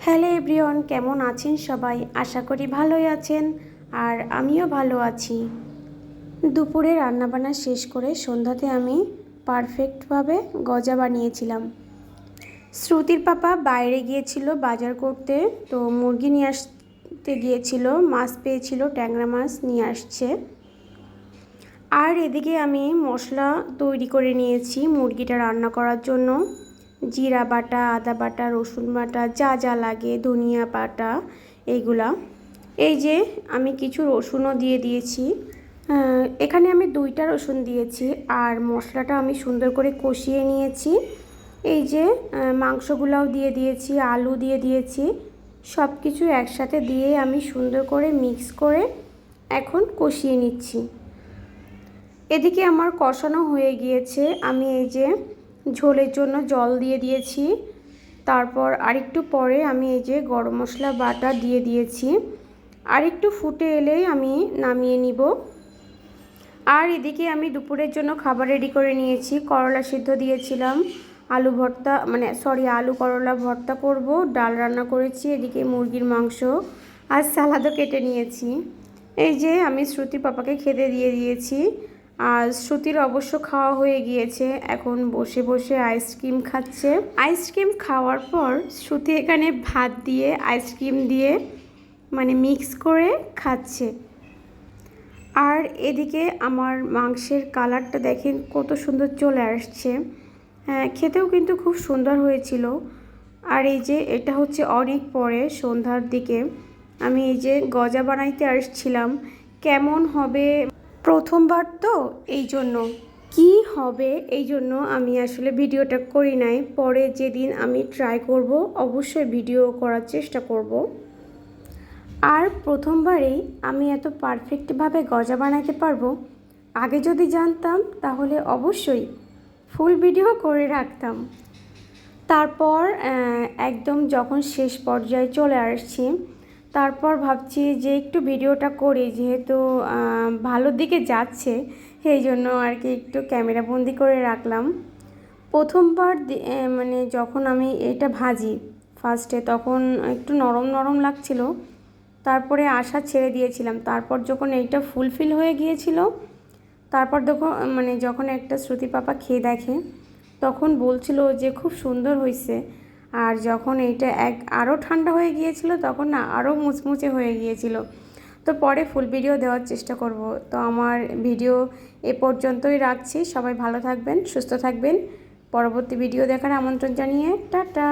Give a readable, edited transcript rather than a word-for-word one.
Hello everyone, কেমন আছেন সবাই? আশা করি ভালোই আছেন আর আমিও ভালো আছি। দুপুরে রান্নাবান্না শেষ করে সন্ধ্যাতে আমি পারফেক্টভাবে গজা বানিয়েছিলাম। শ্রুতির পাপা বাইরে গিয়েছিল বাজার করতে, তো মুরগি নিয়ে আসতে গিয়েছিল, মাছ পেয়েছিল, ট্যাংরা মাছ নিয়ে আসছে। আর এদিকে আমি মশলা তৈরি করে নিয়েছি মুরগিটা রান্না করার জন্য। জিরা বাটা, আদা বাটা, রসুন বাটা, যা যা লাগে, ধনিয়া বাটা, এইগুলা। এই যে আমি কিছু রসুনও দিয়ে দিয়েছি। এখানে আমি 2টা রসুন দিয়েছি আর মশলাটা আমি সুন্দর করে কষিয়ে নিয়েছি। এই যে মাংসগুলাও দিয়ে দিয়েছি, আলু দিয়ে দিয়েছি, সব কিছু একসাথে দিয়ে আমি সুন্দর করে মিক্স করে এখন কষিয়ে নিচ্ছি। এদিকে আমার কষানো হয়ে গিয়েছে। আমি এই যে ঝোলের জন্য জল দিয়ে দিয়েছি। তারপর আরেকটু পরে আমি এই যে গরম মশলা বাটা দিয়ে দিয়েছি। আরেকটু ফুটে এলেই আমি নামিয়ে নিব। আর এদিকে আমি দুপুরের জন্য খাবার রেডি করে নিয়েছি। করলা সিদ্ধ দিয়েছিলাম, আলু ভর্তা আলু করলা ভর্তা করব, ডাল রান্না করেছি, এদিকে মুরগির মাংস আর সালাদও কেটে নিয়েছি। এই যে আমি শ্রুতির পাপাকে খেতে দিয়ে দিয়েছি। আর শ্রুতির অবশ্য খাওয়া হয়ে গিয়েছে, এখন বসে বসে আইসক্রিম খাচ্ছে। আইসক্রিম খাওয়ার পর শ্রুতি এখানে ভাত দিয়ে আইসক্রিম দিয়ে মিক্স করে খাচ্ছে। আর এদিকে আমার মাংসের কালারটা দেখেন কত সুন্দর চলে আসছে। খেতেও কিন্তু খুব সুন্দর হয়েছিল। আর এই যে এটা হচ্ছে অনেক পরে সন্ধ্যার দিকে আমি এই যে গজা বানাইতে আসছিলাম। কেমন হবে প্রথমবার তো, এই জন্য কি হবে এই জন্য আমি আসলে ভিডিওটা করি নাই। পরে যেদিন আমি ট্রাই করব অবশ্যই ভিডিও করার চেষ্টা করব। আর প্রথমবারেই আমি এত পারফেক্টভাবে গজা বানাতে পারবো, আগে যদি জানতাম তাহলে অবশ্যই ফুল ভিডিও করে রাখতাম। তারপর একদম যখন শেষ পর্যায়ে চলে আসছি, তারপর ভাবছি যে একটু ভিডিওটা করি, যেহেতু ভালোর দিকে যাচ্ছে এই জন্য আর কি একটু ক্যামেরা বন্দি করে রাখলাম। প্রথমবার যখন আমি এটা ভাজি ফার্স্টে, তখন একটু নরম নরম লাগছিল, তারপরে আশা ছেড়ে দিয়েছিলাম। তারপর যখন এইটা ফুলফিল হয়ে গিয়েছিল, তারপর যখন একটা শ্রুতি পাপা খেয়ে দেখে, তখন বলছিল যে খুব সুন্দর হয়েছে। আর যখন এইটা আরও ঠান্ডা হয়ে গিয়েছিল, তখন না আরও মুচমুচে হয়ে গিয়েছিল। তো পরে ফুল ভিডিও দেওয়ার চেষ্টা করব। তো আমার ভিডিও এ পর্যন্তই রাখছি। সবাই ভালো থাকবেন, সুস্থ থাকবেন। পরবর্তী ভিডিও দেখার আমন্ত্রণ জানিয়ে টাটা।